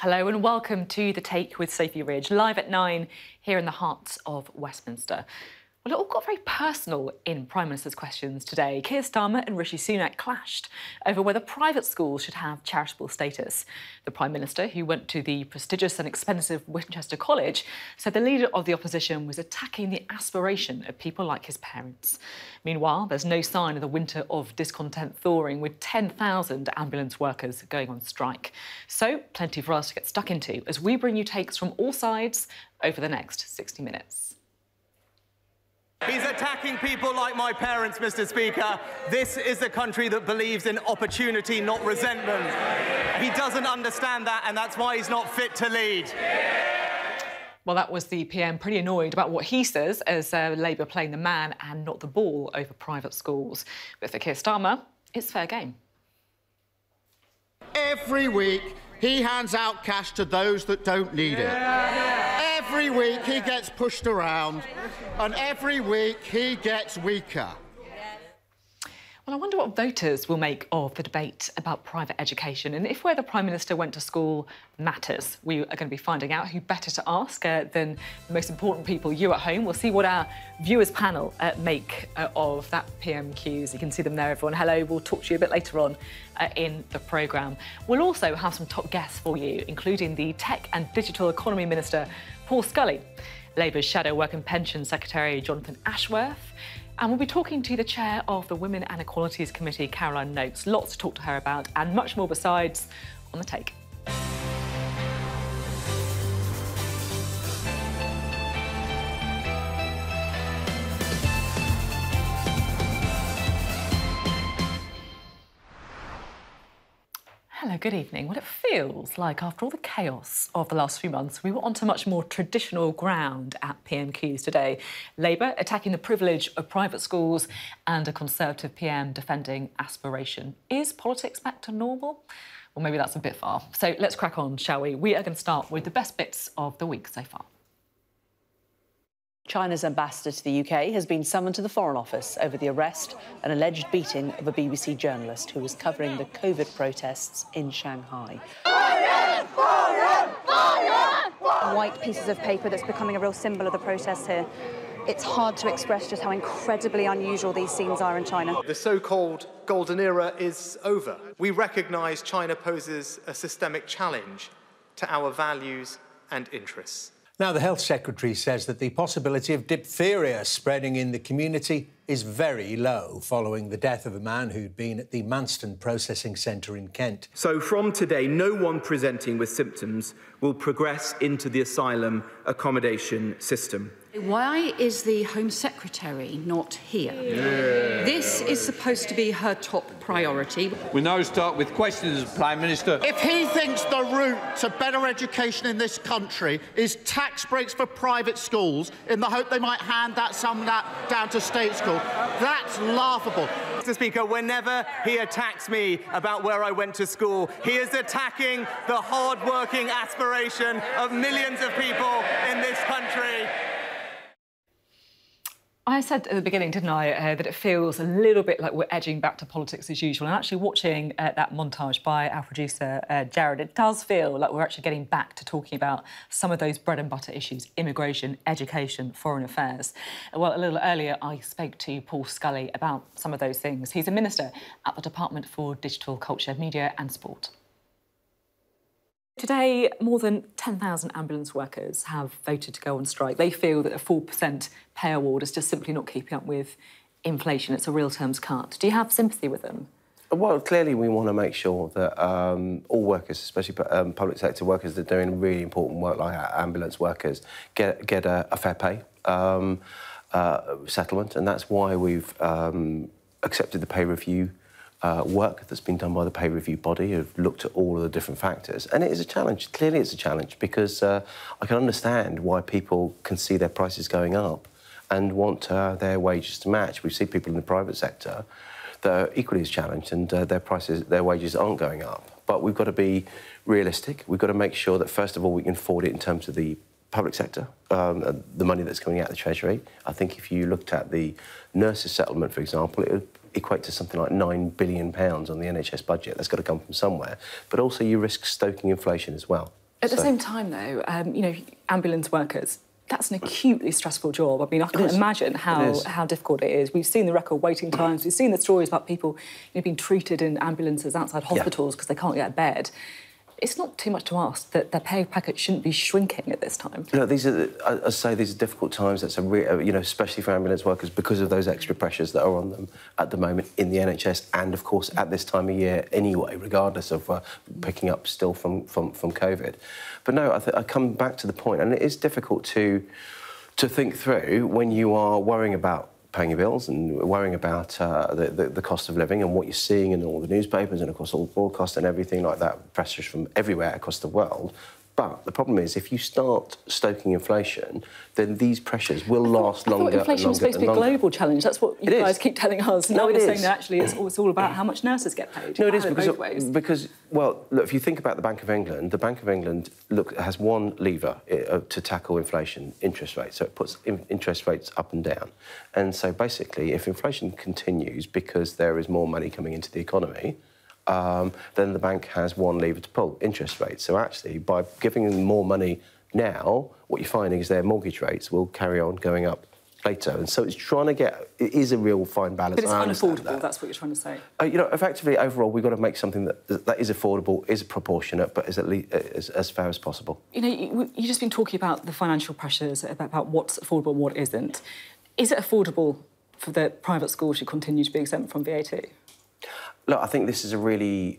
Hello and welcome to The Take with Sophy Ridge, live at 9 here in the heart of Westminster. Well, it all got very personal in Prime Minister's questions today. Keir Starmer and Rishi Sunak clashed over whether private schools should have charitable status. The Prime Minister, who went to the prestigious and expensive Winchester College, said the leader of the opposition was attacking the aspiration of people like his parents. Meanwhile, there's no sign of the winter of discontent thawing, with 10,000 ambulance workers going on strike. So, plenty for us to get stuck into as we bring you takes from all sides over the next 60 minutes. He's attacking people like my parents, Mr. Speaker. This is a country that believes in opportunity, not resentment. He doesn't understand that, and that's why he's not fit to lead. Well, that was the PM pretty annoyed about what he says as Labour playing the man and not the ball over private schools. But for Keir Starmer, it's fair game. Every week, he hands out cash to those that don't need it. Every week, he gets pushed around, and every week, he gets weaker. Well, I wonder what voters will make of the debate about private education and if where the Prime Minister went to school matters. We are going to be finding out who better to ask than the most important people, you at home. We'll see what our viewers panel make of that PM cues. You can see them there, everyone. Hello, we'll talk to you a bit later on in the programme. We'll also have some top guests for you, including the Tech and Digital Economy Minister, Paul Scully, Labour's Shadow Work and Pensions Secretary, Jonathan Ashworth, and we'll be talking to the chair of the Women and Equalities Committee, Caroline Nokes. Lots to talk to her about and much more besides on The Take. Hello, good evening. Well, it feels like after all the chaos of the last few months, we were onto much more traditional ground at PMQs today. Labour attacking the privilege of private schools and a Conservative PM defending aspiration. Is politics back to normal? Well, maybe that's a bit far. So let's crack on, shall we? We are going to start with the best bits of the week so far. China's ambassador to the UK has been summoned to the Foreign Office over the arrest and alleged beating of a BBC journalist who was covering the COVID protests in Shanghai. White pieces of paper that's becoming a real symbol of the protests here. It's hard to express just how incredibly unusual these scenes are in China. The so-called golden era is over. We recognise China poses a systemic challenge to our values and interests. Now, the Health Secretary says that the possibility of diphtheria spreading in the community is very low following the death of a man who'd been at the Manston Processing Centre in Kent. So from today, no one presenting with symptoms will progress into the asylum accommodation system. Why is the Home Secretary not here? This is supposed to be her top priority. We now start with questions, Prime Minister. If he thinks the route to better education in this country is tax breaks for private schools in the hope they might hand some of that down to state school, that's laughable. Mr. Speaker, whenever he attacks me about where I went to school, he is attacking the hard-working aspiration of millions of people in this country. I said at the beginning, didn't I, that it feels a little bit like we're edging back to politics as usual. And actually watching that montage by our producer, Jared, it does feel like we're actually getting back to talking about some of those bread and butter issues: immigration, education, foreign affairs. Well, a little earlier, I spoke to Paul Scully about some of those things. He's a minister at the Department for Digital Culture, Media and Sport. Today, more than 10,000 ambulance workers have voted to go on strike. They feel that a 4% pay award is just simply not keeping up with inflation. It's a real terms cut. Do you have sympathy with them? Well, clearly we want to make sure that all workers, especially public sector workers that are doing really important work like ambulance workers, get a fair pay settlement, and that's why we've accepted the pay review work that's been done by the pay review body, who've looked at all of the different factors. And it is a challenge. Clearly it's a challenge because I can understand why people can see their prices going up and want their wages to match. We see people in the private sector that are equally as challenged and their wages aren't going up. But we've got to be realistic. We've got to make sure that, first of all, we can afford it in terms of the public sector, the money that's coming out of the Treasury. I think if you looked at the nurses' settlement, for example, it would equate to something like £9 billion on the NHS budget. That's got to come from somewhere. But also you risk stoking inflation as well. At the same time, though, you know, ambulance workers, that's an acutely stressful job. I mean, I can't imagine how difficult it is. We've seen the record waiting times. We've seen the stories about people, you know, being treated in ambulances outside hospitals because they can't get a bed. It's not too much to ask that their pay packet shouldn't be shrinking at this time. No, these are, I say, these are difficult times. That's you know, especially for ambulance workers because of those extra pressures that are on them at the moment in the NHS, and of course at this time of year anyway, regardless of picking up still from COVID. But no, I come back to the point, and it is difficult to think through when you are worrying about paying your bills and worrying about the cost of living and what you're seeing in all the newspapers and across all the broadcasts and everything like that, pressures from everywhere across the world. But the problem is, if you start stoking inflation, then these pressures will last longer. I thought inflation was supposed to be a global challenge. That's what you guys keep telling us. No, you're saying that actually it's all about how much nurses get paid. No, it is because well, look, if you think about the Bank of England has one lever to tackle inflation: interest rates. So it puts interest rates up and down. And so basically, if inflation continues because there is more money coming into the economy, then the bank has one lever to pull: interest rates. So actually, by giving them more money now, what you're finding is their mortgage rates will carry on going up later. And so it's trying to get... It is a real fine balance. But it's unaffordable, that's what you're trying to say. You know, effectively, overall, we've got to make something that is affordable, is proportionate, but is at least as fair as possible. You know, you've just been talking about the financial pressures, about what's affordable and what isn't. Is it affordable for the private schools to continue to be exempt from VAT? Look, I think this is a really...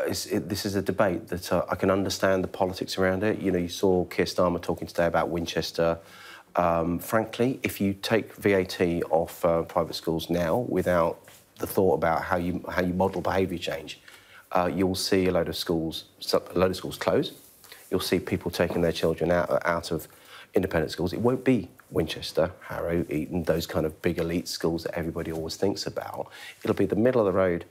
this is a debate that I can understand the politics around it. You know, you saw Keir Starmer talking today about Winchester. Frankly, if you take VAT off private schools now without the thought about how you model behaviour change, you'll see a load of schools close. You'll see people taking their children out of independent schools. It won't be Winchester, Harrow, Eton, those kind of big elite schools that everybody always thinks about. It'll be the middle-of-the-road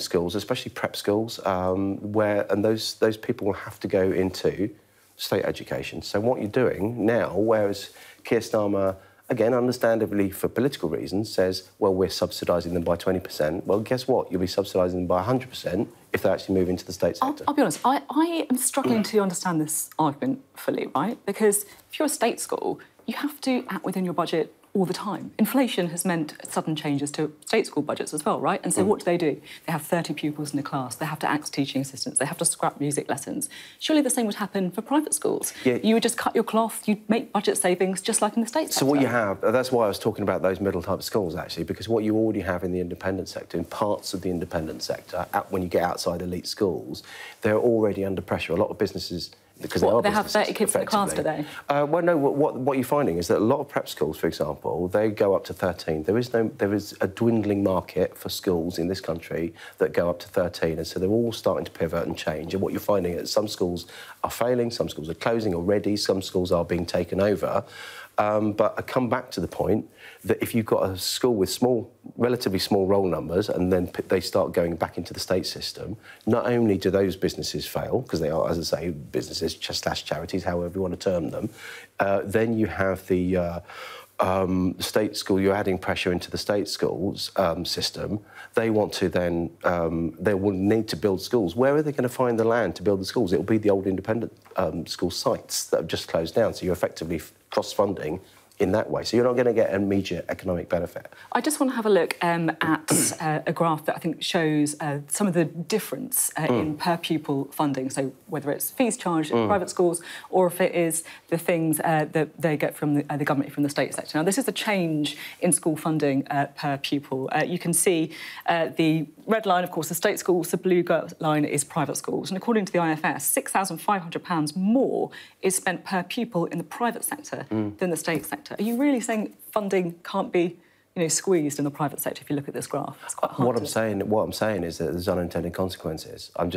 schools, especially prep schools, and those people will have to go into state education. So what you're doing now, whereas Keir Starmer, again, understandably for political reasons, says, well, we're subsidising them by 20%, well, guess what? You'll be subsidising them by 100% if they actually move into the state sector. I'll be honest, I am struggling to understand this argument fully, right? Because if you're a state school, you have to act within your budget all the time. Inflation has meant sudden changes to state school budgets as well, right? And so what do? They have 30 pupils in a class, they have to axe teaching assistants, they have to scrap music lessons. Surely the same would happen for private schools. Yeah. You would just cut your cloth, you'd make budget savings just like in the state sector. So what you have, that's why I was talking about those middle type schools actually, because what you already have in the independent sector, in parts of the independent sector, when you get outside elite schools, they're already under pressure. A lot of businesses... Because they have 30 kids in the class today? Well, no, what you're finding is that a lot of prep schools, for example, they go up to 13. There is a dwindling market for schools in this country that go up to 13, and so they're all starting to pivot and change. And what you're finding is some schools are failing, some schools are closing already, some schools are being taken over. But I come back to the point that if you've got a school with relatively small roll numbers and then they start going back into the state system, not only do those businesses fail, because they are, as I say, businesses / charities, however you want to term them, then you have the state school, you're adding pressure into the state schools system. They want to then, they will need to build schools. Where are they going to find the land to build the schools? It'll be the old independent school sites that have just closed down, so you're effectively cross-funding in that way. So you're not going to get an immediate economic benefit. I just want to have a look at a graph that I think shows some of the difference in per pupil funding. So whether it's fees charged in private schools or if it is the things that they get from the government, from the state sector. Now, this is a change in school funding per pupil. You can see the red line, of course, the state schools, the blue line is private schools. And according to the IFS, £6,500 more is spent per pupil in the private sector than the state sector. Are you really saying funding can't be, you know, squeezed in the private sector if you look at this graph? It's quite hard. What I'm saying is that there's unintended consequences. I'm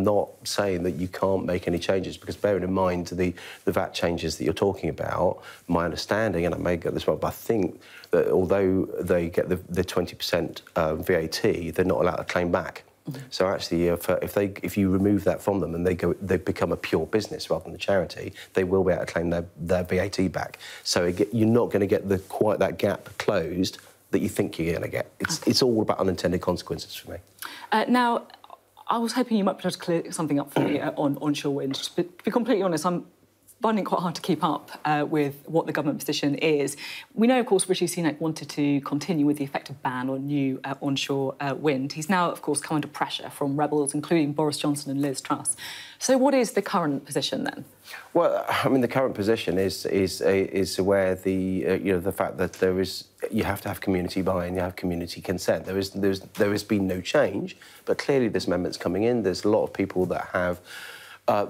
not saying that you can't make any changes, because bearing in mind the VAT changes that you're talking about, my understanding, and I may get this wrong, but I think that although they get the 20% VAT, they're not allowed to claim back. So actually, if you remove that from them and they become a pure business rather than a charity, they will be able to claim their VAT back. So you're not going to get quite that gap closed that you think you're going to get. It's all about unintended consequences for me. Now, I was hoping you might be able to clear something up for me on onshore wind. To be completely honest, I'm finding it quite hard to keep up with what the government position is. We know, of course, Rishi Sunak wanted to continue with the effective ban on new onshore wind. He's now, of course, come under pressure from rebels, including Boris Johnson and Liz Truss. So what is the current position then? Well, I mean, the current position is where the fact that you have to have community buy-in, you have community consent. There has been no change, but clearly this amendment's coming in. There's a lot of people that have.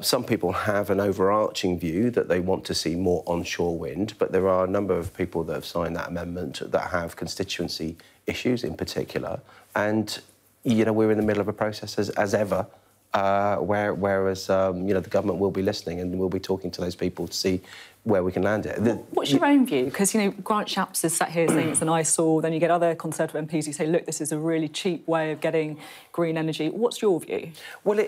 Some people have an overarching view that they want to see more onshore wind, but there are a number of people that have signed that amendment that have constituency issues in particular. And, you know, we're in the middle of a process as ever, whereas, you know, the government will be listening and we'll be talking to those people to see where we can land it. What's your own view? Because, you know, Grant Shapps is sat here saying it's an eyesore, then you get other Conservative MPs who say, look, this is a really cheap way of getting green energy. What's your view? Well,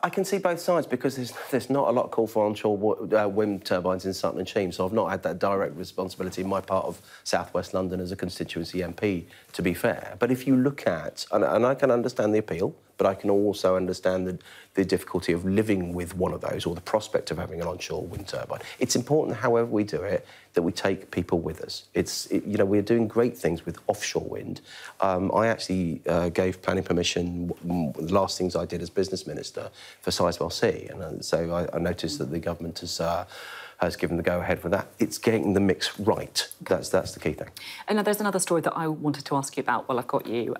I can see both sides because there's not a lot of call for onshore wind turbines in Sutton and Cheam, so I've not had that direct responsibility in my part of South West London as a constituency MP, to be fair. But if you look at, and I can understand the appeal, but I can also understand the difficulty of living with one of those or the prospect of having an onshore wind turbine. It's important, however we do it, that we take people with us. You know, we're doing great things with offshore wind. I actually gave planning permission, the last things I did as business minister, for Sizewell C, and so I noticed that the government has given the go-ahead for that. It's getting the mix right. That's the key thing. And now there's another story that I wanted to ask you about while I've got you.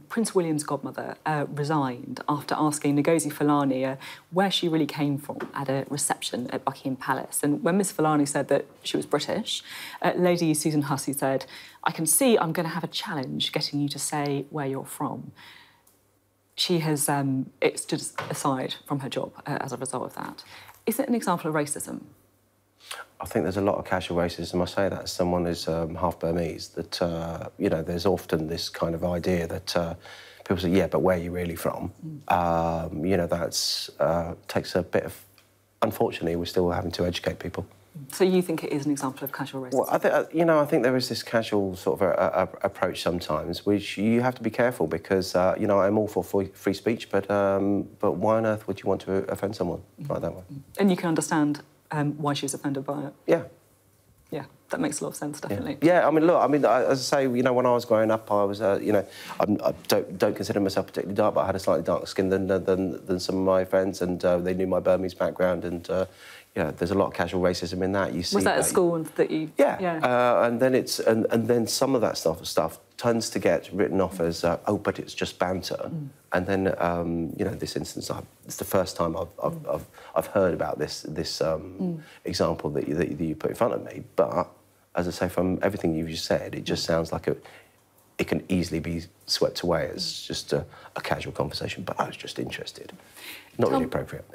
Prince William's godmother resigned after asking Ngozi Fulani where she really came from at a reception at Buckingham Palace. And when Miss Fulani said that she was British, Lady Susan Hussey said, I can see I'm going to have a challenge getting you to say where you're from. She has stood aside from her job as a result of that. Is it an example of racism? I think there's a lot of casual racism. I say that as someone who's half Burmese, that, you know, there's often this kind of idea that people say, yeah, but where are you really from? You know, that's takes a bit of... Unfortunately, we're still having to educate people. So you think it is an example of casual racism? Well, I think there is this casual sort of approach sometimes, which you have to be careful because, you know, I'm all for free speech, but why on earth would you want to offend someone like that way? And you can understand why she was offended by it? Yeah. Yeah, that makes a lot of sense, definitely. Yeah, I mean, look, as I say, you know, when I was growing up, I was, you know, I don't consider myself particularly dark, but I had a slightly darker skin than some of my friends, and they knew my Burmese background, and, you know, there's a lot of casual racism in that. You see was that at school that you... Yeah. And then and then some of that stuff tends to get written off as, oh, but it's just banter. And then, you know, this instance, it's the first time I've heard about this example that you put in front of me. But, as I say, from everything you've just said, it just sounds like it can easily be swept away as just a casual conversation. But I was just interested. Not really appropriate.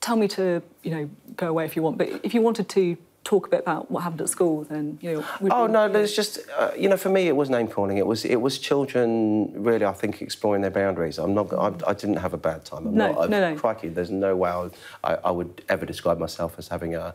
Tell me to, you know, go away if you want, but if you wanted to talk a bit about what happened at school, then, you know... No, there's just, you know, for me, it was name-calling. It was children, really, I think, exploring their boundaries. I didn't have a bad time. No. Crikey, there's no way I would ever describe myself as having a,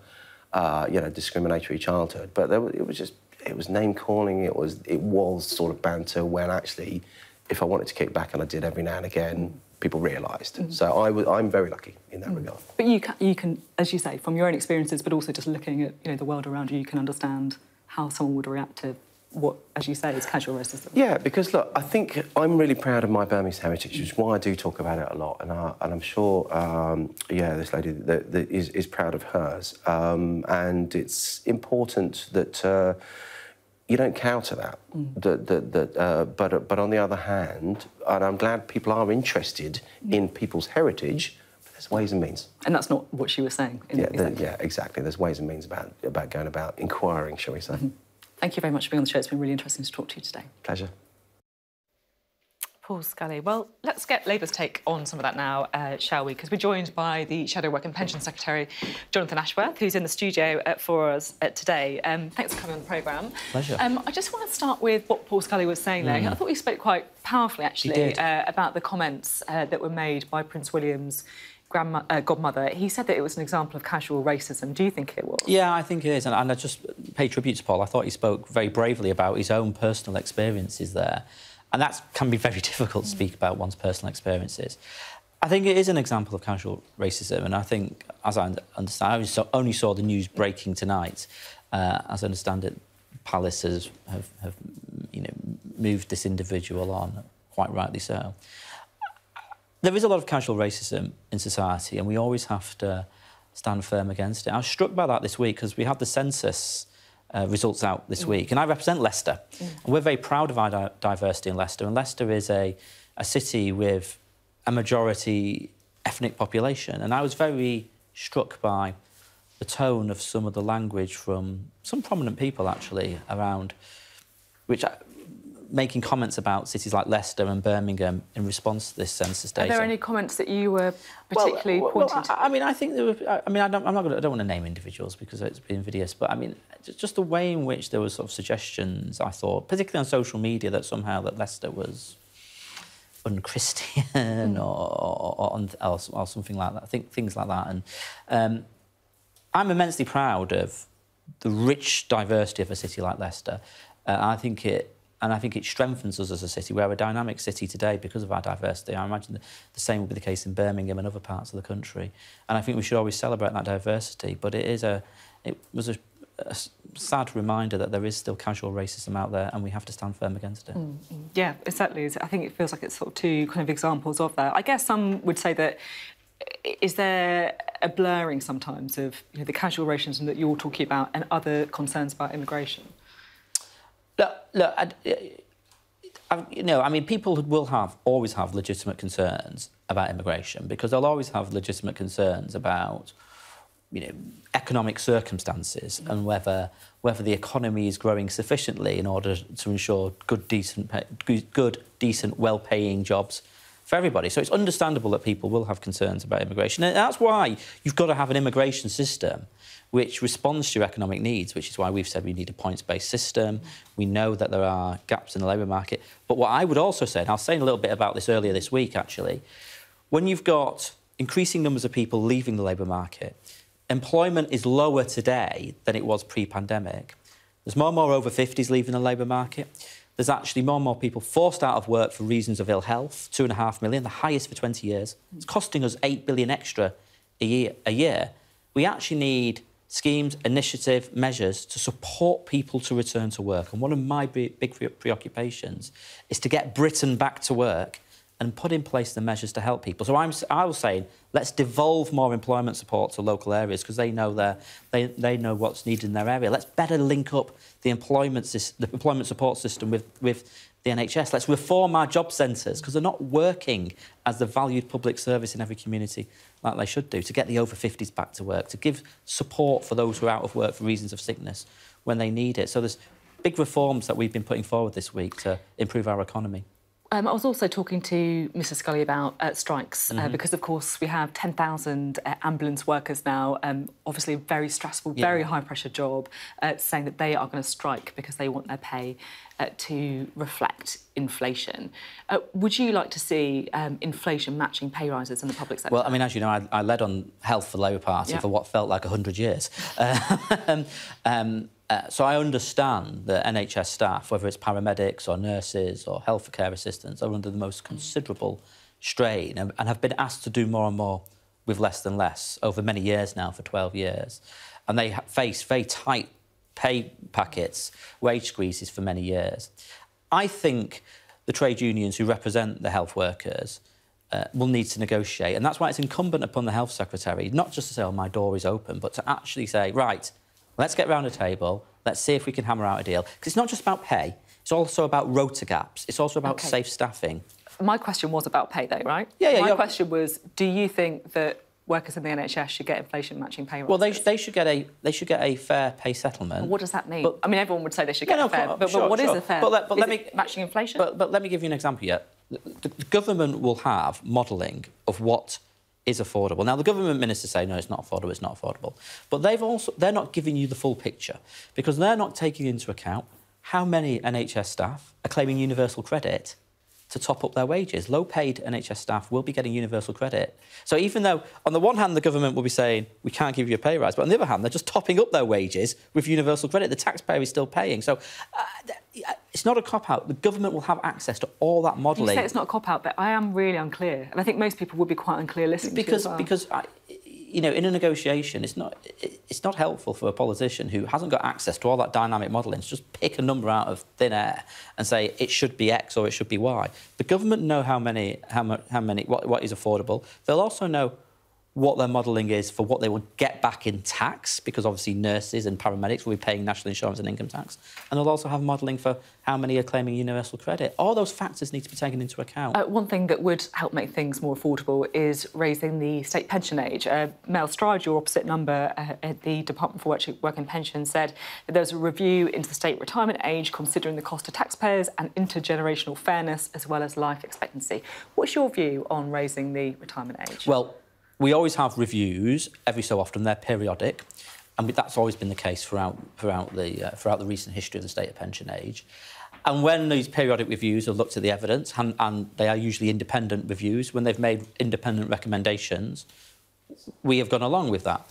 you know, discriminatory childhood. But it was name-calling, it was sort of banter when actually, if I wanted to kick back, and I did every now and again, people realised. So I'm very lucky in that regard. But you can, as you say, from your own experiences, but also just looking at, you know, the world around you, you can understand how someone would react to what, as you say, is casual racism. Yeah, because, look, I think I'm really proud of my Burmese heritage, which is why I do talk about it a lot, and I'm sure, yeah, this lady that is proud of hers. And it's important that you don't counter that. But on the other hand, and I'm glad people are interested in people's heritage, but there's ways and means. And that's not what she was saying. Yeah, exactly. There's ways and means about going about inquiring, shall we say. Thank you very much for being on the show. It's been really interesting to talk to you today. Pleasure. Paul Scully. Well, let's get Labour's take on some of that now, shall we? Because we're joined by the Shadow Work and Pension Secretary, Jonathan Ashworth, who's in the studio for us today. Thanks for coming on the programme. Pleasure. I just want to start with what Paul Scully was saying there. I thought he spoke quite powerfully, actually, about the comments that were made by Prince William's godmother. He said that it was an example of casual racism. Do you think it was? Yeah, I think it is. And I just pay tribute to Paul. I thought he spoke very bravely about his own personal experiences there. And that can be very difficult to speak about one's personal experiences. I think it is an example of casual racism, and I think, as I understand, I only saw the news breaking tonight. As I understand it, Palace have moved this individual on, quite rightly so. There is a lot of casual racism in society, and we always have to stand firm against it. I was struck by that this week because we had the census results out this week, and I represent Leicester. And we're very proud of our diversity in Leicester, and Leicester is a city with a majority ethnic population, and I was very struck by the tone of some of the language from some prominent people, actually, around making comments about cities like Leicester and Birmingham in response to this census data. Are there any comments that you were particularly pointing to? I mean, I think there were... I mean, I don't want to name individuals because it's been invidious, but I mean, just the way in which there were sort of suggestions, I thought, particularly on social media, that somehow that Leicester was un-Christian or something like that. I think things like that. And I'm immensely proud of the rich diversity of a city like Leicester. I think it strengthens us as a city. We're a dynamic city today because of our diversity. I imagine the same will be the case in Birmingham and other parts of the country. And I think we should always celebrate that diversity. But it was a sad reminder that there is still casual racism out there, and we have to stand firm against it. Yeah, exactly. I think it feels like it's sort of two kind of examples of that. I guess some would say that is there a blurring sometimes of the casual racism that you're talking about and other concerns about immigration? Look, I mean, people will always have legitimate concerns about immigration because they'll always have legitimate concerns about, economic circumstances and whether the economy is growing sufficiently in order to ensure good, decent, well-paying jobs for everybody. So it's understandable that people will have concerns about immigration, and that's why you've got to have an immigration system which responds to your economic needs, which is why we've said we need a points-based system. We know that there are gaps in the labour market. But what I would also say, and I was saying a little bit about this earlier this week, actually, when you've got increasing numbers of people leaving the labour market, employment is lower today than it was pre-pandemic. There's more and more over 50s leaving the labour market. There's actually more and more people forced out of work for reasons of ill health, 2.5 million, the highest for 20 years. It's costing us 8 billion extra a year. We actually need schemes, initiative, measures to support people to return to work. And one of my big preoccupations is to get Britain back to work and put in place the measures to help people. So I was saying, let's devolve more employment support to local areas because they know they know what's needed in their area. Let's better link up the employment support system with the NHS. Let's reform our job centres because they're not working as the valued public service in every community like they should do, to get the over 50s back to work, to give support for those who are out of work for reasons of sickness when they need it. So there's big reforms that we've been putting forward this week to improve our economy. I was also talking to Mr Scully about strikes because, of course, we have 10,000 ambulance workers now, obviously a very stressful, very high-pressure job, saying that they are going to strike because they want their pay to reflect inflation. Would you like to see inflation matching pay rises in the public sector? Well, I mean, as you know, I led on health for the Labour Party for what felt like 100 years. So I understand that NHS staff, whether it's paramedics or nurses or healthcare assistants, are under the most considerable strain and have been asked to do more and more with less than less over many years now, for 12 years. And they face very tight pay packets, wage squeezes for many years. I think the trade unions who represent the health workers will need to negotiate, and that's why it's incumbent upon the Health Secretary not just to say, oh, my door is open, but to actually say, right, let's get round a table, let's see if we can hammer out a deal. Because it's not just about pay, it's also about rota gaps, it's also about safe staffing. My question was about pay, though, right? My question was, do you think that workers in the NHS should get inflation-matching pay rises? Well, they should get a fair pay settlement. Well, what does that mean? I mean, everyone would say they should get a fair... But what is a fair... Is it matching inflation? But let me give you an example here. The government will have modelling of what is affordable. Now, the government ministers say, no, it's not affordable, it's not affordable. But they're not giving you the full picture because they're not taking into account how many NHS staff are claiming universal credit to top up their wages. Low-paid NHS staff will be getting universal credit. So even though, on the one hand, the government will be saying, we can't give you a pay rise, but on the other hand, they're just topping up their wages with universal credit. The taxpayer is still paying. So It's not a cop-out. The government will have access to all that modelling. You say it's not a cop-out, but I am really unclear. And I think most people would be quite unclear listening to you as well. Because you know, in a negotiation, it's not helpful for a politician who hasn't got access to all that dynamic modelling to just pick a number out of thin air and say it should be X or it should be Y. The government know what is affordable. They'll also know what their modelling is for what they will get back in tax, because obviously nurses and paramedics will be paying national insurance and income tax. And they'll also have modelling for how many are claiming universal credit. All those factors need to be taken into account. One thing that would help make things more affordable is raising the state pension age. Mel Stride, your opposite number at the Department for Work and Pensions, said that there's a review into the state retirement age, considering the cost to taxpayers and intergenerational fairness, as well as life expectancy. What's your view on raising the retirement age? Well, we always have reviews every so often. They're periodic, and that's always been the case throughout the recent history of the state of pension age. And when these periodic reviews have looked at the evidence, and they are usually independent reviews, when they've made independent recommendations, we have gone along with that.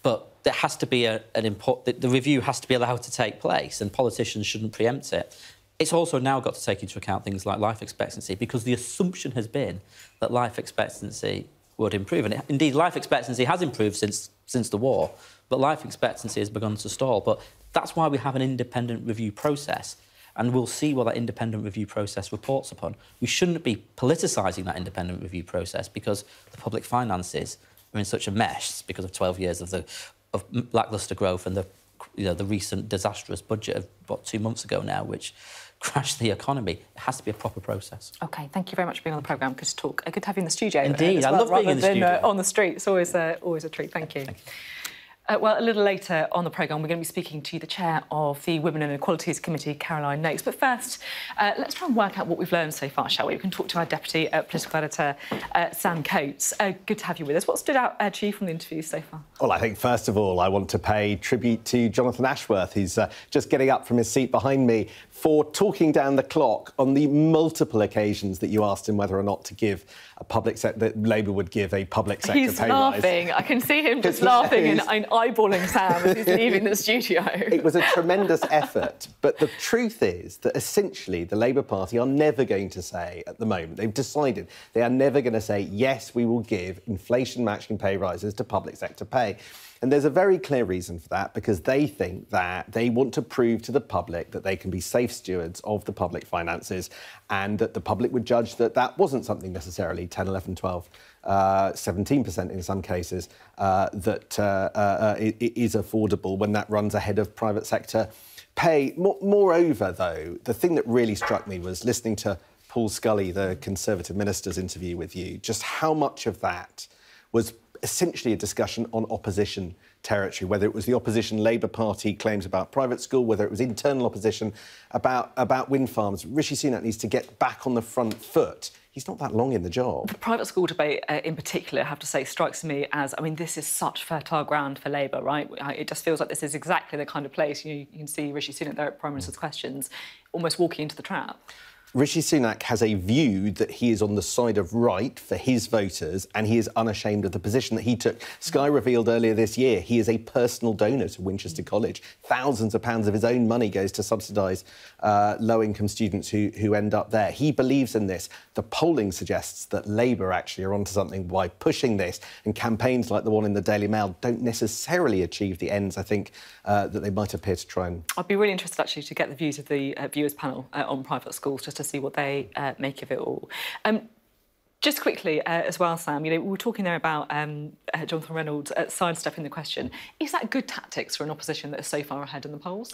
But there has to be the review has to be allowed to take place, and politicians shouldn't preempt it. It's also now got to take into account things like life expectancy, because the assumption has been that life expectancy would improve. And indeed, life expectancy has improved since the war, but life expectancy has begun to stall. But that's why we have an independent review process, and we'll see what that independent review process reports upon. We shouldn't be politicising that independent review process, because the public finances are in such a mess because of 12 years of lacklustre growth and the recent disastrous budget of, what, 2 months ago now, which crashed the economy. It has to be a proper process. OK, thank you very much for being on the programme. Good to talk. Good to have you in the studio. Indeed, I love being in the studio. On the street. It's always a treat. Thank you. Well, a little later on the programme, we're going to be speaking to the chair of the Women and Equalities Committee, Caroline Nokes. But first, let's try and work out what we've learned so far, shall we? We can talk to our deputy political editor, Sam Coates. Good to have you with us. What stood out to you from the interviews so far? Well, I think, first of all, I want to pay tribute to Jonathan Ashworth, who's just getting up from his seat behind me, for talking down the clock on the multiple occasions that you asked him whether or not to give a public sector, that Labour would give a public sector pay rise. He's laughing. I can see him just laughing and eyeballing Sam as he's leaving the studio. It was a tremendous effort, but the truth is that essentially the Labour Party are never going to say, at the moment, they've decided they are never going to say, yes, we will give inflation-matching pay rises to public sector pay. And there's a very clear reason for that, because they think that they want to prove to the public that they can be safe stewards of the public finances, and that the public would judge that that wasn't something necessarily 10, 11, 12, 17% in some cases, it is affordable when that runs ahead of private sector pay. Moreover, though, the thing that really struck me was listening to Paul Scully, the Conservative minister's interview with you, just how much of that was essentially a discussion on opposition territory, whether it was the opposition Labour Party claims about private school, whether it was internal opposition about wind farms. Rishi Sunak needs to get back on the front foot. He's not that long in the job. The private school debate in particular, I have to say, strikes me as, I mean, this is such fertile ground for Labour, right? It just feels like this is exactly the kind of place, you can see Rishi Sunak there at Prime Minister's Questions, almost walking into the trap. Rishi Sunak has a view that he is on the side of right for his voters, and he is unashamed of the position that he took. Sky revealed earlier this year he is a personal donor to Winchester College. Thousands of pounds of his own money goes to subsidise low-income students who end up there. He believes in this. The polling suggests that Labour actually are onto something by pushing this, and campaigns like the one in the Daily Mail don't necessarily achieve the ends, I think, that they might appear to try and... I'd be really interested, actually, to get the views of the viewers panel on private schools, just to see what they make of it all. Just quickly as well, Sam, we were talking there about Jonathan Reynolds sidestepping the question. Is that good tactics for an opposition that is so far ahead in the polls?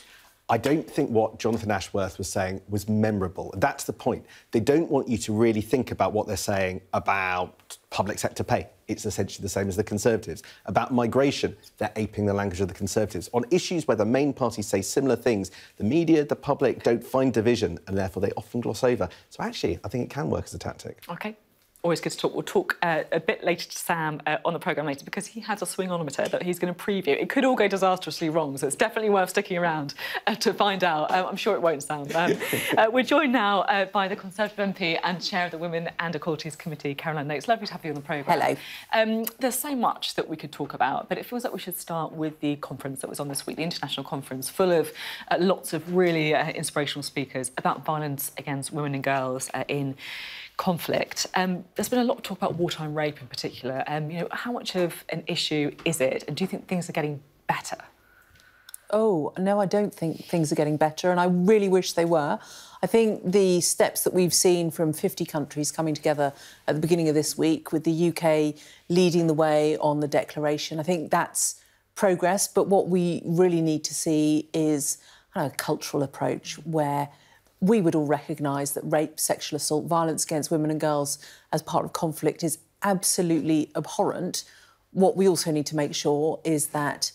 I don't think what Jonathan Ashworth was saying was memorable. That's the point. They don't want you to really think about what they're saying about public sector pay. It's essentially the same as the Conservatives. About migration, they're aping the language of the Conservatives. On issues where the main parties say similar things, the media, the public don't find division, and therefore they often gloss over. So actually, I think it can work as a tactic. OK. Always good to talk. We'll talk a bit later to Sam on the programme later, because he has a swingometer that he's going to preview. It could all go disastrously wrong, so it's definitely worth sticking around to find out. I'm sure it won't, Sam. We're joined now by the Conservative MP and Chair of the Women and Equalities Committee, Caroline Nokes. Lovely to have you on the programme. Hello. There's so much that we could talk about, but it feels like we should start with the conference that was on this week, the international conference, full of lots of really inspirational speakers about violence against women and girls in conflict. There's been a lot of talk about wartime rape in particular. You know, how much of an issue is it, and do you think things are getting better? Oh, no, I don't think things are getting better, and I really wish they were. I think the steps that we've seen from 50 countries coming together at the beginning of this week, with the UK leading the way on the declaration, I think that's progress. But what we really need to see is a cultural approach where we would all recognise that rape, sexual assault, violence against women and girls as part of conflict is absolutely abhorrent. What we also need to make sure is that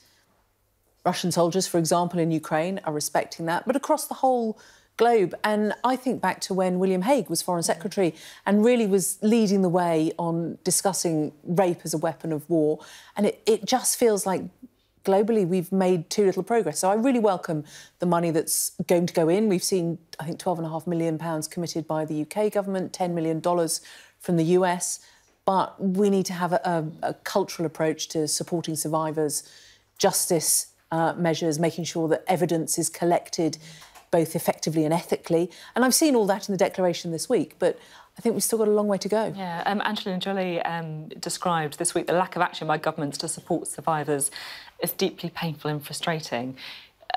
Russian soldiers, for example, in Ukraine are respecting that, but across the whole globe. And I think back to when William Hague was Foreign Secretary and really was leading the way on discussing rape as a weapon of war. And it just feels like globally, we've made too little progress. So I really welcome the money that's going to go in. We've seen, I think, £12.5 million committed by the UK government, $10 million from the US. But we need to have a cultural approach to supporting survivors, justice measures, making sure that evidence is collected both effectively and ethically. And I've seen all that in the declaration this week, but I think we've still got a long way to go. Yeah, Angelina Jolie described this week the lack of action by governments to support survivors as deeply painful and frustrating.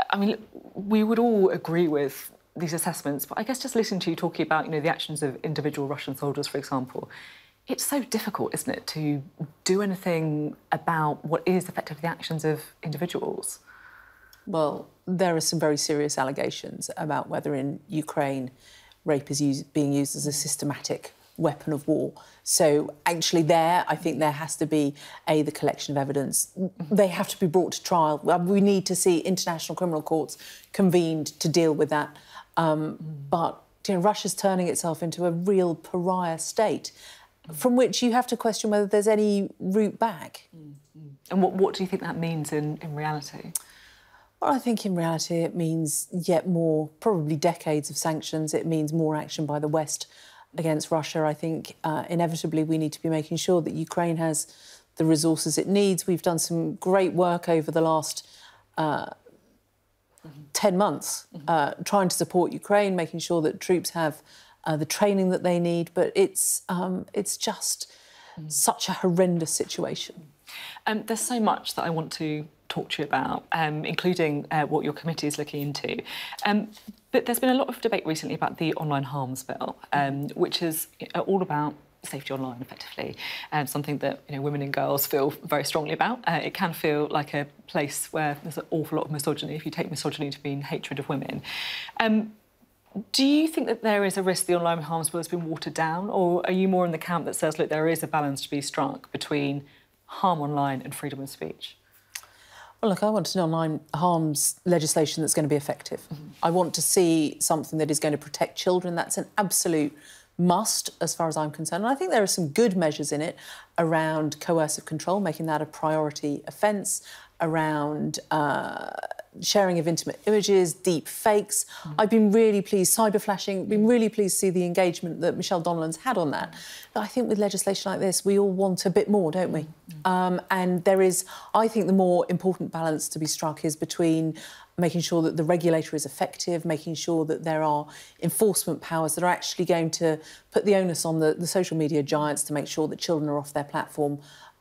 I mean, we would all agree with these assessments, but I guess just listening to you talking about, you know, the actions of individual Russian soldiers, for example, it's so difficult, isn't it, to do anything about what is effectively the actions of individuals? Well, there are some very serious allegations about whether in Ukraine rape is being used as a systematic weapon of war. So actually I think there has to be, the collection of evidence. They have to be brought to trial. We need to see international criminal courts convened to deal with that. But, you know, Russia's turning itself into a real pariah state, from which you have to question whether there's any route back. And what do you think that means in reality? Well, I think in reality it means yet more, probably decades of sanctions. It means more action by the West against Russia. I think inevitably we need to be making sure that Ukraine has the resources it needs. We've done some great work over the last 10 months trying to support Ukraine, making sure that troops have the training that they need. But it's just such a horrendous situation. There's so much that I want to talk to you about, including what your committee is looking into. But there's been a lot of debate recently about the online harms bill, which is all about safety online, effectively, something that, you know, women and girls feel very strongly about. It can feel like a place where there's an awful lot of misogyny, if you take misogyny to mean hatred of women. Do you think that there is a risk the online harms bill has been watered down, or are you more in the camp that says, look, there is a balance to be struck between harm online and freedom of speech? Well, look, I want an online harms legislation that's going to be effective. I want to see something that is going to protect children. That's an absolute must, as far as I'm concerned. And I think there are some good measures in it around coercive control, making that a priority offence, around sharing of intimate images, deep fakes. I've been really pleased, cyber flashing, been really pleased to see the engagement that Michelle Donlan's had on that. But I think with legislation like this, we all want a bit more, don't we? And there is, I think the more important balance to be struck is between making sure that the regulator is effective, making sure that there are enforcement powers that are actually going to put the onus on the social media giants to make sure that children are off their platform.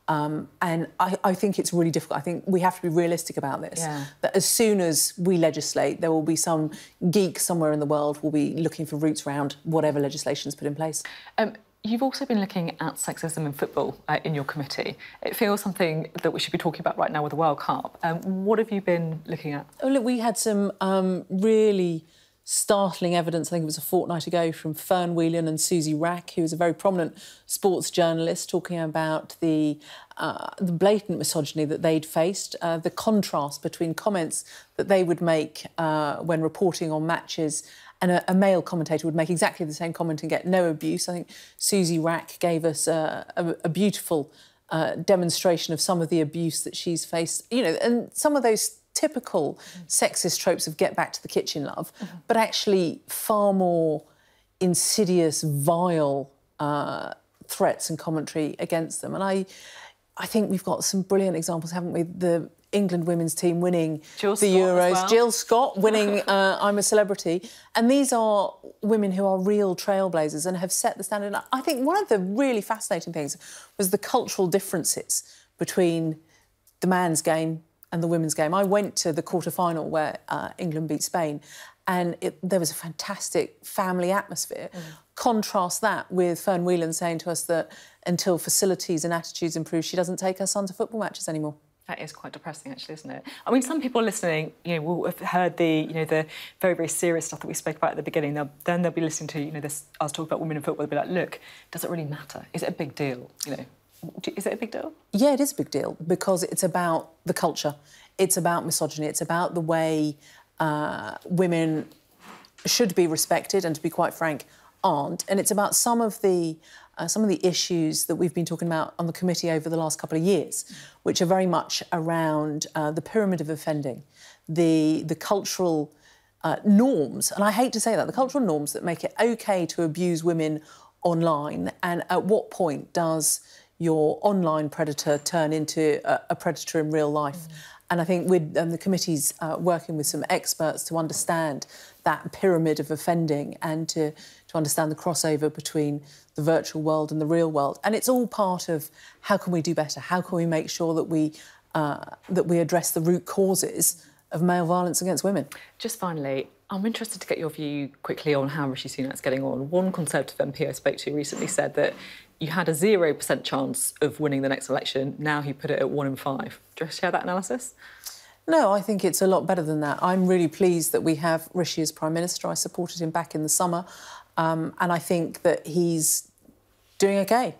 And I think it's really difficult. I think we have to be realistic about this. Yeah. That as soon as we legislate, there will be some geek somewhere in the world will be looking for routes around whatever legislation is put in place. You've also been looking at sexism in football in your committee. It feels something that we should be talking about right now with the World Cup. What have you been looking at? Oh, look, we had some really startling evidence, I think it was a fortnight ago, from Fern Whelan and Susie Rack, who is a very prominent sports journalist, talking about the blatant misogyny that they'd faced, the contrast between comments that they would make when reporting on matches, and a male commentator would make exactly the same comment and get no abuse. I think Susie Rack gave us a beautiful demonstration of some of the abuse that she's faced, you know, and some of those typical sexist tropes of get back to the kitchen, love, but actually far more insidious, vile threats and commentary against them. And I think we've got some brilliant examples, haven't we? The England women's team winning the Euros, well. Jill Scott winning I'm a Celebrity. And these are women who are real trailblazers and have set the standard. And I think one of the really fascinating things was the cultural differences between the man's game and the women's game. I went to the quarter-final where England beat Spain, and there was a fantastic family atmosphere. Contrast that with Fern Whelan saying to us that until facilities and attitudes improve, she doesn't take her son to football matches anymore. That is quite depressing, actually, isn't it? I mean, some people listening, you know, will have heard the very, very serious stuff that we spoke about at the beginning. Then they'll be listening to, you know, us talk about women in football. They'll be like, look, does it really matter? Is it a big deal? You know, is it a big deal? Yeah, it is a big deal because it's about the culture. It's about misogyny. It's about the way women should be respected, and to be quite frank, aren't. And it's about some of the issues that we've been talking about on the committee over the last couple of years, which are very much around the pyramid of offending, the cultural norms, and I hate to say that, the cultural norms that make it OK to abuse women online, and at what point does your online predator turn into a predator in real life? And I think the committee's working with some experts to understand that pyramid of offending and to understand the crossover between the virtual world and the real world. And it's all part of how can we do better? How can we make sure that we address the root causes of male violence against women? Just finally, I'm interested to get your view quickly on how Rishi Sunak's getting on. One Conservative MP I spoke to recently said that you had a 0% chance of winning the next election. Now he put it at 1 in 5. Do you share that analysis? No, I think it's a lot better than that. I'm really pleased that we have Rishi as Prime Minister. I supported him back in the summer, and I think that he's doing OK.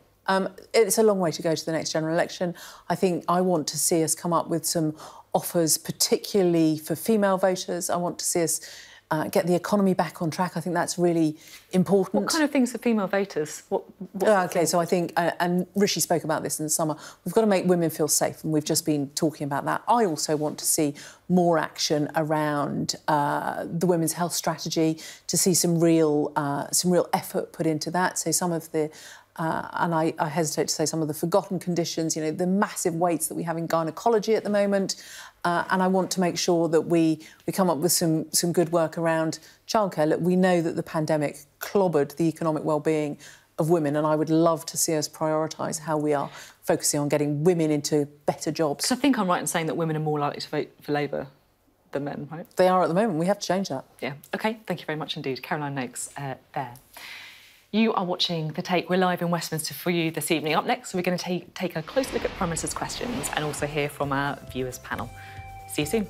It's a long way to go to the next general election. I think I want to see us come up with some offers, particularly for female voters. I want to see us get the economy back on track. I think that's really important. What kind of things for female voters? OK, so I think, and Rishi spoke about this in the summer, we've got to make women feel safe, and we've just been talking about that. I also want to see more action around the women's health strategy, to see some real effort put into that. So some of the and I hesitate to say some of the forgotten conditions, you know, the massive waits that we have in gynaecology at the moment. And I want to make sure that we come up with some good work around childcare. Look, we know that the pandemic clobbered the economic well-being of women, and I would love to see us prioritise how we are focusing on getting women into better jobs. So I think I'm right in saying that women are more likely to vote for Labour than men, right? They are at the moment. We have to change that. Yeah. OK, thank you very much indeed. Caroline Nokes there. You are watching The Take. We're live in Westminster for you this evening. Up next, we're going to take a close look at Prime Minister's questions and also hear from our viewers panel. See you soon.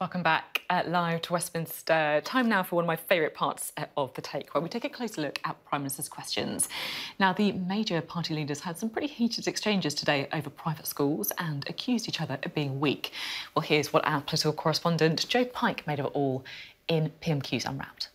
welcome back live to Westminster. Time now for one of my favourite parts of The Take, where we take a closer look at Prime Minister's questions. Now, the major party leaders had some pretty heated exchanges today over private schools and accused each other of being weak. Well, here's what our political correspondent Joe Pike made of it all in PMQ's Unwrapped.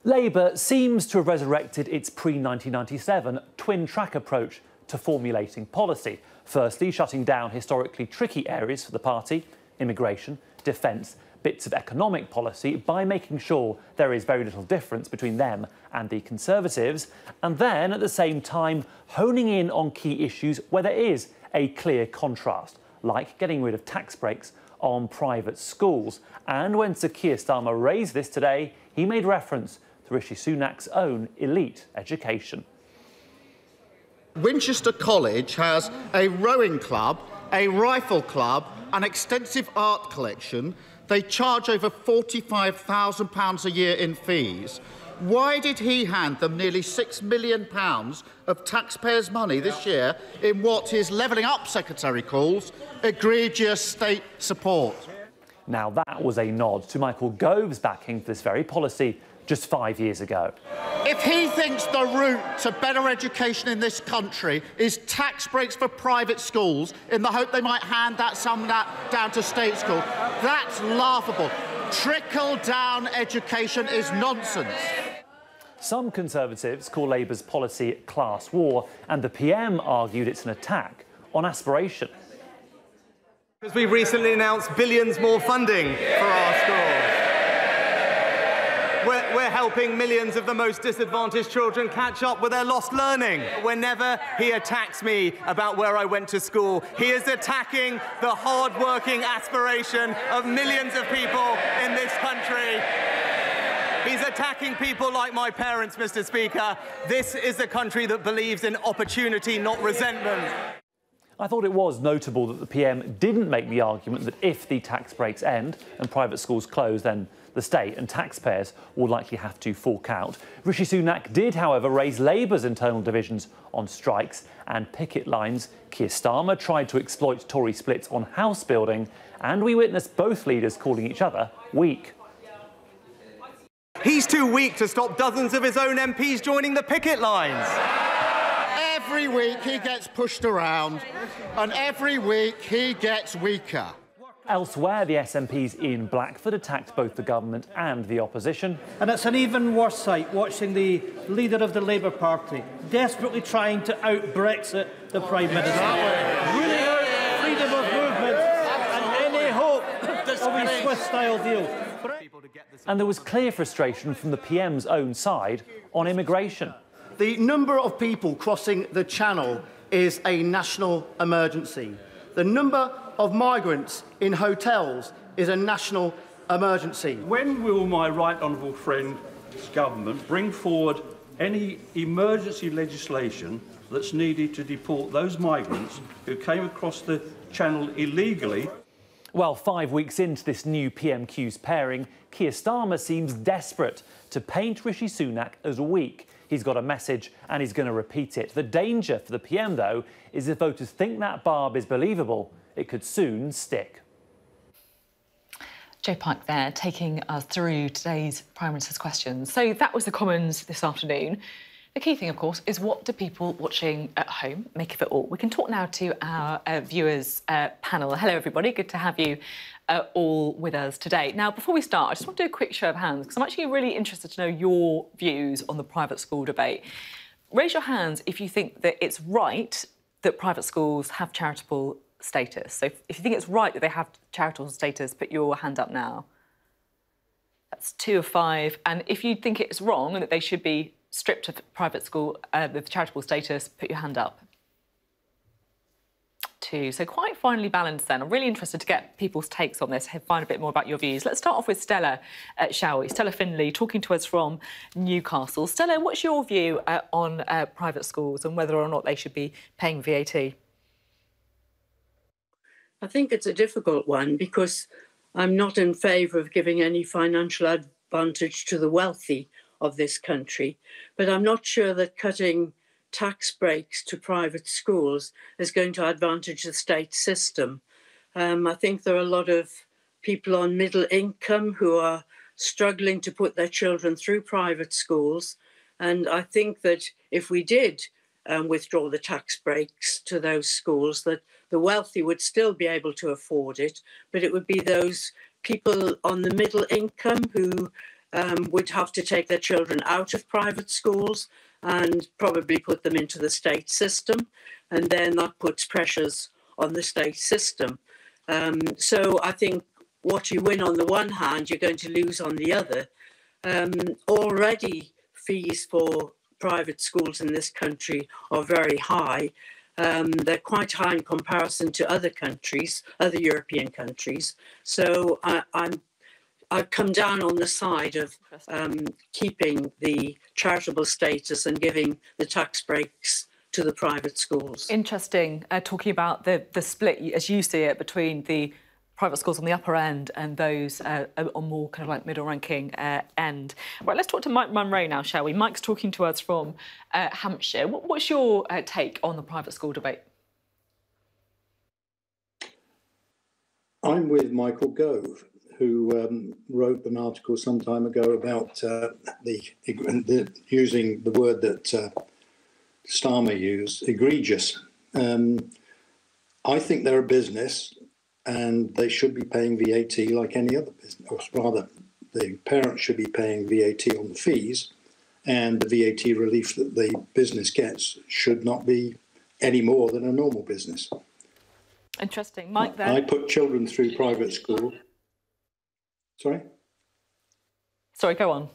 Labour seems to have resurrected its pre-1997 twin-track approach to formulating policy. Firstly, shutting down historically tricky areas for the party, immigration, defence, bits of economic policy, by making sure there is very little difference between them and the Conservatives, and then, at the same time, honing in on key issues where there is a clear contrast, like getting rid of tax breaks on private schools. And when Sir Keir Starmer raised this today, he made reference to Rishi Sunak's own elite education. Winchester College has a rowing club, a rifle club, an extensive art collection. They charge over £45,000 a year in fees. Why did he hand them nearly £6 million of taxpayers' money this year in what his Levelling Up Secretary calls egregious state support? Now, that was a nod to Michael Gove's backing for this very policy just 5 years ago. If he thinks the route to better education in this country is tax breaks for private schools in the hope they might hand some of that down to state school, that's laughable. Trickle-down education is nonsense. Some Conservatives call Labour's policy class war, and the PM argued it's an attack on aspiration. Because we recently announced billions more funding for our schools. We're helping millions of the most disadvantaged children catch up with their lost learning. Whenever he attacks me about where I went to school, he is attacking the hard-working aspiration of millions of people in this country. He's attacking people like my parents, Mr. Speaker. This is a country that believes in opportunity, not resentment. I thought it was notable that the PM didn't make the argument that if the tax breaks end and private schools close, then the state and taxpayers will likely have to fork out. Rishi Sunak did, however, raise Labour's internal divisions on strikes and picket lines. Keir Starmer tried to exploit Tory splits on house building, and we witnessed both leaders calling each other weak. He's too weak to stop dozens of his own MPs joining the picket lines. Every week he gets pushed around, and every week he gets weaker. Elsewhere, the SNP's Ian Blackford attacked both the government and the opposition. And it's an even worse sight watching the leader of the Labour Party desperately trying to out-Brexit the Prime Minister. Ruling out freedom of movement and any hope of a Swiss-style deal. And there was clear frustration from the PM's own side on immigration. The number of people crossing the Channel is a national emergency. The number of migrants in hotels is a national emergency. When will my right honourable friend's government bring forward any emergency legislation that's needed to deport those migrants who came across the Channel illegally? Well, 5 weeks into this new PMQ's pairing, Keir Starmer seems desperate to paint Rishi Sunak as weak. He's got a message and he's going to repeat it. The danger for the PM, though, is if voters think that barb is believable, it could soon stick. Joe Pike there, taking us through today's Prime Minister's questions. So that was the Commons this afternoon. The key thing, of course, is what do people watching at home make of it all? We can talk now to our viewers panel. Hello, everybody. Good to have you all with us today. Now, before we start, I just want to do a quick show of hands, because I'm actually really interested to know your views on the private school debate. Raise your hands if you think that it's right that private schools have charitable status. So if you think it's right that they have charitable status, put your hand up now. That's 2 of 5. And if you think it's wrong and that they should be stripped of private school with charitable status, put your hand up. 2. So quite finely balanced then. I'm really interested to get people's takes on this, find a bit more about your views. Let's start off with Stella, shall we? Stella Finley, talking to us from Newcastle. Stella, what's your view on private schools and whether or not they should be paying VAT? I think it's a difficult one because I'm not in favour of giving any financial advantage to the wealthy of this country, but I'm not sure that cutting tax breaks to private schools is going to advantage the state system. I think there are a lot of people on middle income who are struggling to put their children through private schools. And I think that if we did withdraw the tax breaks to those schools, that the wealthy would still be able to afford it, but it would be those people on the middle income who would have to take their children out of private schools and probably put them into the state system. And then that puts pressures on the state system. So I think what you win on the one hand, you're going to lose on the other. Already fees for private schools in this country are very high. They're quite high in comparison to other countries, other European countries. So I've come down on the side of keeping the charitable status and giving the tax breaks to the private schools. Interesting, talking about the split, as you see it, between the private schools on the upper end and those on more kind of like middle-ranking end. Right, let's talk to Mike Munro now, shall we? Mike's talking to us from Hampshire. What's your take on the private school debate? I'm with Michael Gove, who wrote an article some time ago about using the word that Starmer used, egregious. I think they're a business and they should be paying VAT like any other business, or rather, the parents should be paying VAT on the fees, and the VAT relief that the business gets should not be any more than a normal business. Interesting. Mike, then? I put children through private school. Sorry? Sorry, go on.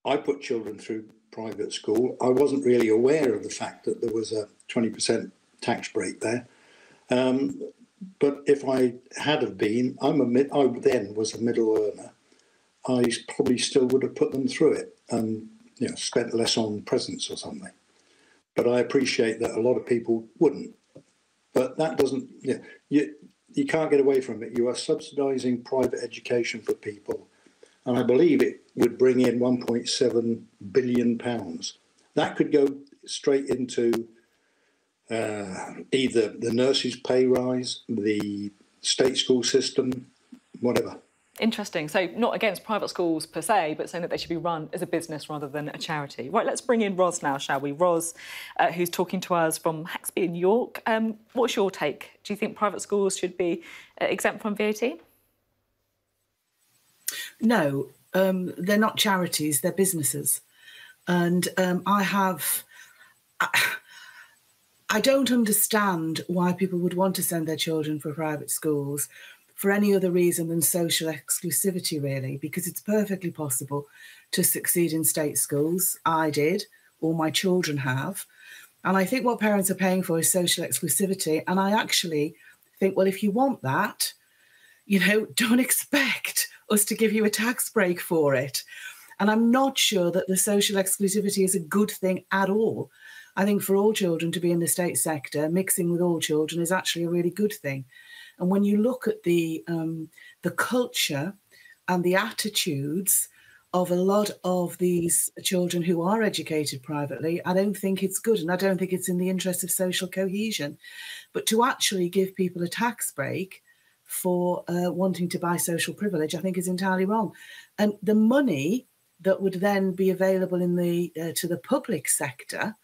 I put children through private school. I wasn't really aware of the fact that there was a 20% tax break there. But if I had have been, I then was a middle earner, I probably still would have put them through it and spent less on presents or something. But I appreciate that a lot of people wouldn't. But that doesn't, you can't get away from it. You are subsidising private education for people. And I believe it would bring in £1.7 billion. That could go straight into either the nurses' pay rise, the state school system, whatever. Interesting. So not against private schools per se, but saying that they should be run as a business rather than a charity. Right, let's bring in Ros now, shall we? Ros, who's talking to us from Haxby in York. What's your take? Do you think private schools should be exempt from VAT? No, they're not charities, they're businesses. And I don't understand why people would want to send their children for private schools for any other reason than social exclusivity, really, because it's perfectly possible to succeed in state schools. I did, all my children have. And I think what parents are paying for is social exclusivity. And I actually think, well, if you want that, don't expect us to give you a tax break for it. And I'm not sure that the social exclusivity is a good thing at all. I think for all children to be in the state sector, mixing with all children is actually a really good thing. And when you look at the culture and the attitudes of a lot of these children who are educated privately, I don't think it's good, and I don't think it's in the interest of social cohesion. But to actually give people a tax break for wanting to buy social privilege, I think is entirely wrong. And the money that would then be available to the public sector,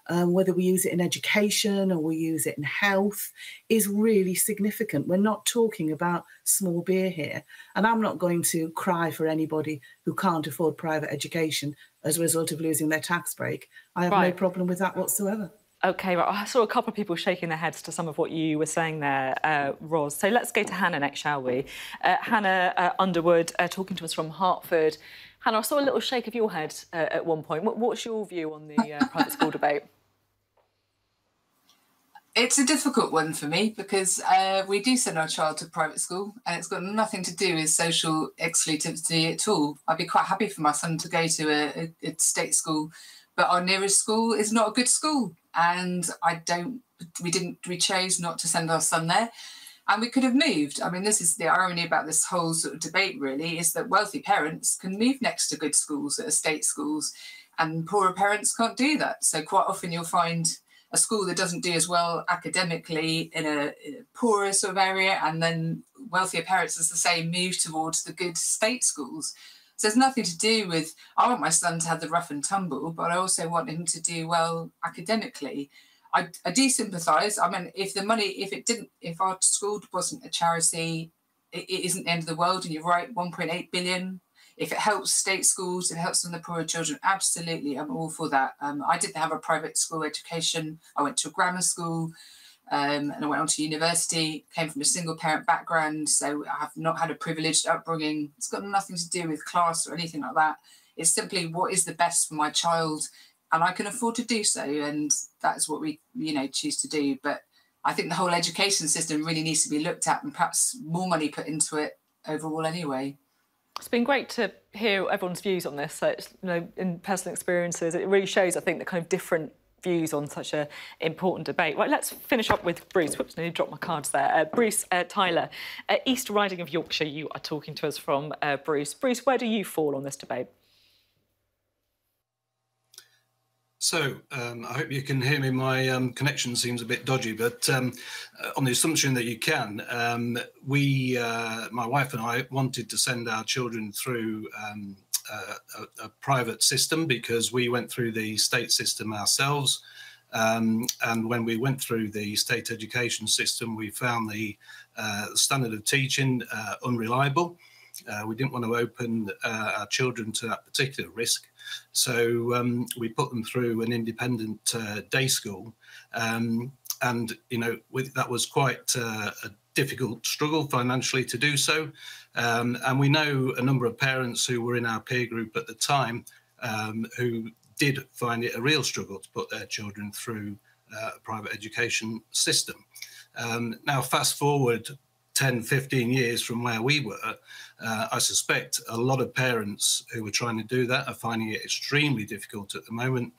whether we use it in education or we use it in health, is really significant. We're not talking about small beer here. And I'm not going to cry for anybody who can't afford private education as a result of losing their tax break. I have no problem with that whatsoever. OK, right. I saw a couple of people shaking their heads to some of what you were saying there, Ros. So let's go to Hannah next, shall we? Hannah Underwood, talking to us from Hertford. Hannah, I saw a little shake of your head at one point. What's your view on the private school debate? It's a difficult one for me because we do send our child to private school and it's got nothing to do with social exclusivity at all. I'd be quite happy for my son to go to a state school, but our nearest school is not a good school. And we chose not to send our son there. And we could have moved. I mean, this is the irony about this whole sort of debate, really, is that wealthy parents can move next to good schools that are state schools and poorer parents can't do that. So quite often you'll find a school that doesn't do as well academically in a poorer sort of area, and then wealthier parents, as I say, move towards the good state schools. So there's nothing to do with, I want my son to have the rough and tumble, but I also want him to do well academically. I do sympathise. I mean, if our school wasn't a charity, it isn't the end of the world, and you're right, 1.8 billion. If it helps state schools, if it helps some of the poorer children, absolutely, I'm all for that. I didn't have a private school education. I went to a grammar school, and I went on to university, came from a single parent background, so I have not had a privileged upbringing. It's got nothing to do with class or anything like that. It's simply what is the best for my child, and I can afford to do so, and that's what we, choose to do. But I think the whole education system really needs to be looked at, and perhaps more money put into it overall anyway. It's been great to hear everyone's views on this. So, in personal experiences, it really shows, I think, the kind of different views on such an important debate. Right, let's finish up with Bruce. Whoops, nearly dropped my cards there. Bruce Tyler, East Riding of Yorkshire, you are talking to us from, Bruce. Bruce, where do you fall on this debate? So, I hope you can hear me. My connection seems a bit dodgy, but on the assumption that you can, my wife and I wanted to send our children through a private system because we went through the state system ourselves. And when we went through the state education system, we found the standard of teaching unreliable. We didn't want to open our children to that particular risk. So we put them through an independent day school. And, that was quite a difficult struggle financially to do so. And we know a number of parents who were in our peer group at the time who did find it a real struggle to put their children through a private education system. Now, fast forward 10, 15 years from where we were, I suspect a lot of parents who were trying to do that are finding it extremely difficult at the moment.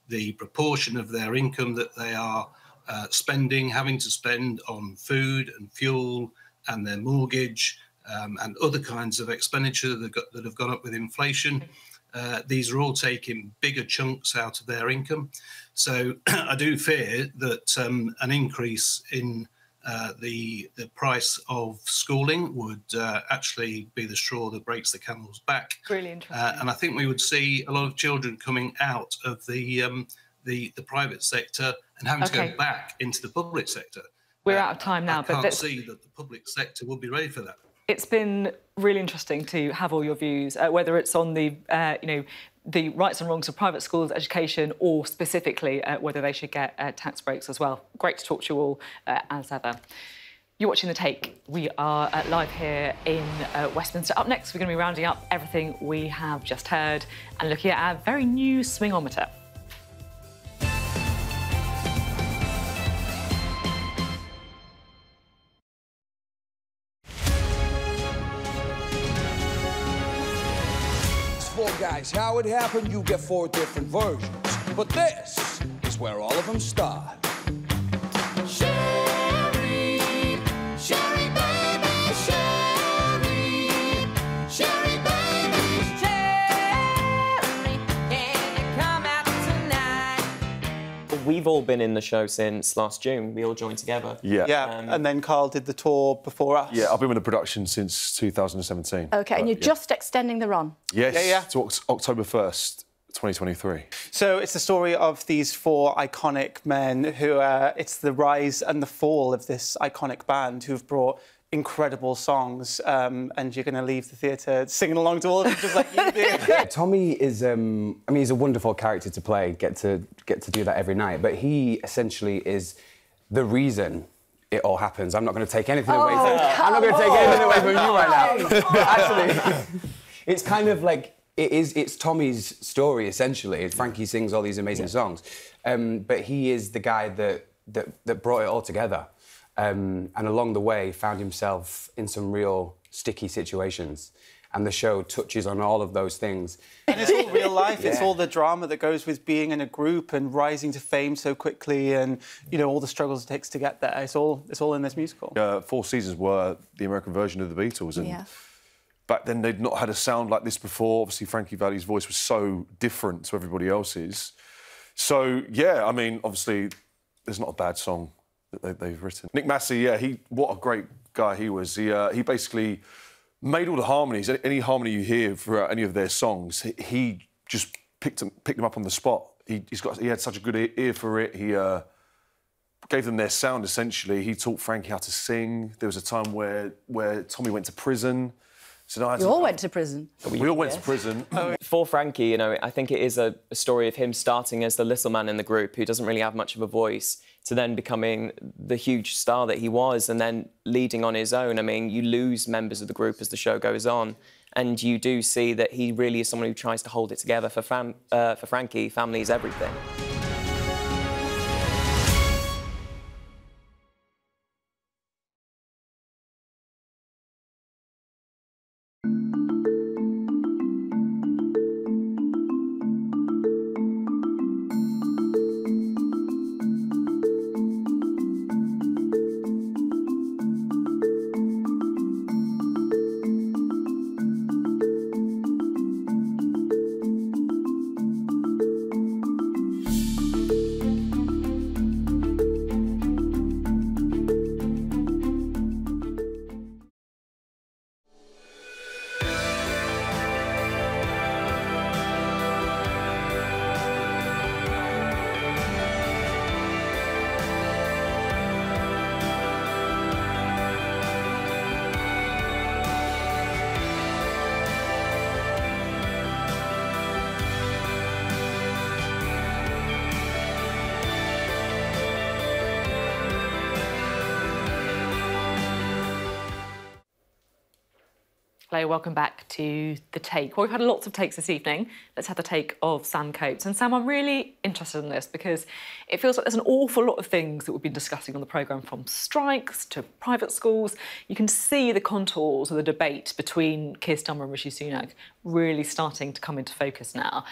The proportion of their income that they are having to spend on food and fuel and their mortgage and other kinds of expenditure that have gone up with inflation, these are all taking bigger chunks out of their income. So I do fear that an increase in the price of schooling would actually be the straw that breaks the camel's back. Really interesting. And I think we would see a lot of children coming out of the private sector and having to go back into the public sector. We're out of time now, I can't see that the public sector will be ready for that. It's been really interesting to have all your views, whether it's on the, the rights and wrongs of private schools education, or specifically whether they should get tax breaks as well. Great to talk to you all, as ever. You're watching The Take. We are live here in Westminster. Up next, we're going to be rounding up everything we have just heard and looking at our very new swingometer. Guys, how it happened, you get 4 different versions. But this is where all of them start. Sherry, Sherry baby, Sherry, Sherry baby, Sherry, can you come out tonight? We've all been in the show since last June. We all joined together. Yeah. And then Carl did the tour before us. Yeah, I've been with the production since 2017. OK, and you're just extending the run? Yes, to October 1st, 2023. So it's the story of these 4 iconic men who, it's the rise and the fall of this iconic band who've brought incredible songs, and you're going to leave the theatre singing along to all of them just like you do. Tommy is, I mean, he's a wonderful character to play, get to do that every night, but he essentially is the reason it all happens. I'm not going to take anything away from I'm not going to take anything away from you right now. Actually, it's kind of like, it's Tommy's story, essentially. Frankie sings all these amazing songs, but he is the guy that brought it all together. And along the way, found himself in some real sticky situations. And the show touches on all of those things. And it's all real life. It's all the drama that goes with being in a group and rising to fame so quickly, and all the struggles it takes to get there. It's all in this musical. 4 seasons were the American version of the Beatles, and back then they'd not had a sound like this before. Obviously, Frankie Valli's voice was so different to everybody else's. So yeah, I mean, obviously, there's not a bad song that they've written. Nick Massey, yeah, what a great guy he was. He basically made all the harmonies. Any harmony you hear throughout any of their songs, he just picked them up on the spot. He had such a good ear for it. He gave them their sound, essentially. He taught Frankie how to sing. There was a time where Tommy went to prison. So you all went to prison. We all went to prison. For Frankie, you know, I think it is a story of him starting as the little man in the group who doesn't really have much of a voice, to then becoming the huge star that he was, and then leading on his own. I mean, you lose members of the group as the show goes on, and you do see that he really is someone who tries to hold it together. For Frankie, family is everything. Hello, welcome back to The Take. Well, we've had lots of takes this evening. Let's have the take of Sam Coates. And Sam, I'm really interested in this because it feels like there's an awful lot of things that we've been discussing on the programme, from strikes to private schools. You can see the contours of the debate between Keir Starmer and Rishi Sunak really starting to come into focus now.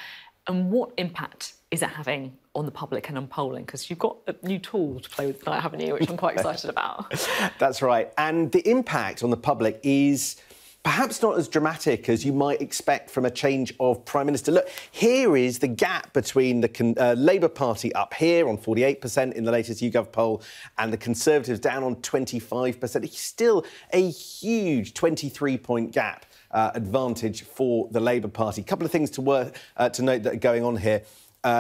And what impact is it having on the public and on polling? Because you've got a new tool to play with tonight, haven't you, which I'm quite excited about. That's right. And the impact on the public is perhaps not as dramatic as you might expect from a change of Prime Minister. Look, here is the gap between the Labour Party up here on 48% in the latest YouGov poll and the Conservatives down on 25%. It's still a huge 23-point gap advantage for the Labour Party. A couple of things to note that are going on here.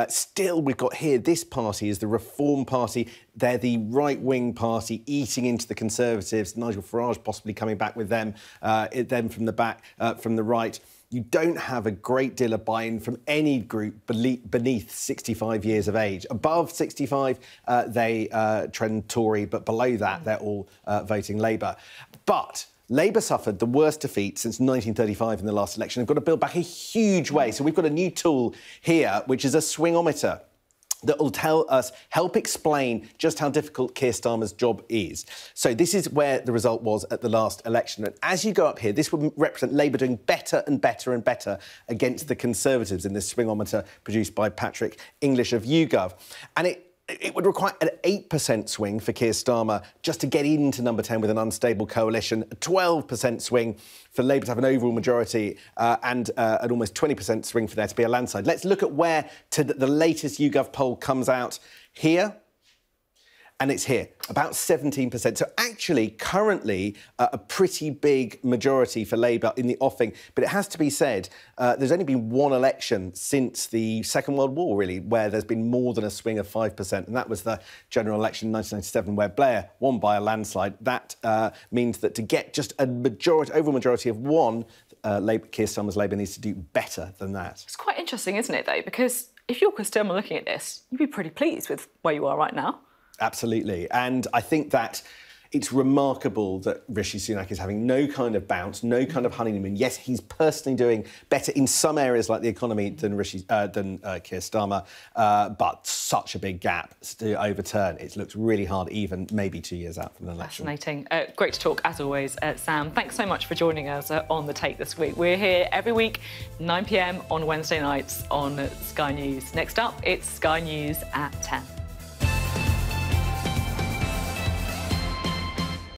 Still, we've got here, this party is the Reform Party. They're the right-wing party eating into the Conservatives. Nigel Farage possibly coming back with them, then from the back, from the right. You don't have a great deal of buy-in from any group beneath 65 years of age. Above 65, they trend Tory, but below that, they're all voting Labour. But Labour suffered the worst defeat since 1935 in the last election. They've got to build back a huge way. So we've got a new tool here, which is a swingometer that will help explain just how difficult Keir Starmer's job is. So this is where the result was at the last election. And as you go up here, this would represent Labour doing better and better and better against the Conservatives in this swingometer produced by Patrick English of YouGov. And it would require an 8% swing for Keir Starmer just to get into number 10 with an unstable coalition, a 12% swing for Labour to have an overall majority, and an almost 20% swing for there to be a landslide. Let's look at where the latest YouGov poll comes out here. And it's here, about 17%. So actually, currently, a pretty big majority for Labour in the offing. But it has to be said, there's only been one election since the Second World War, really, where there's been more than a swing of 5%. And that was the general election in 1997, where Blair won by a landslide. That means that to get just a overall majority of one, Keir Starmer's Labour needs to do better than that. It's quite interesting, isn't it, though? Because if you're Keir Starmer looking at this, you'd be pretty pleased with where you are right now. Absolutely. And I think that it's remarkable that Rishi Sunak is having no kind of bounce, no kind of honeymoon. Yes, he's personally doing better in some areas like the economy than Keir Starmer, but such a big gap to overturn. It looks really hard, even maybe 2 years out from the election. Fascinating. Great to talk, as always, Sam. Thanks so much for joining us on The Take this week. We're here every week, 9 p.m. on Wednesday nights on Sky News. Next up, it's Sky News at 10.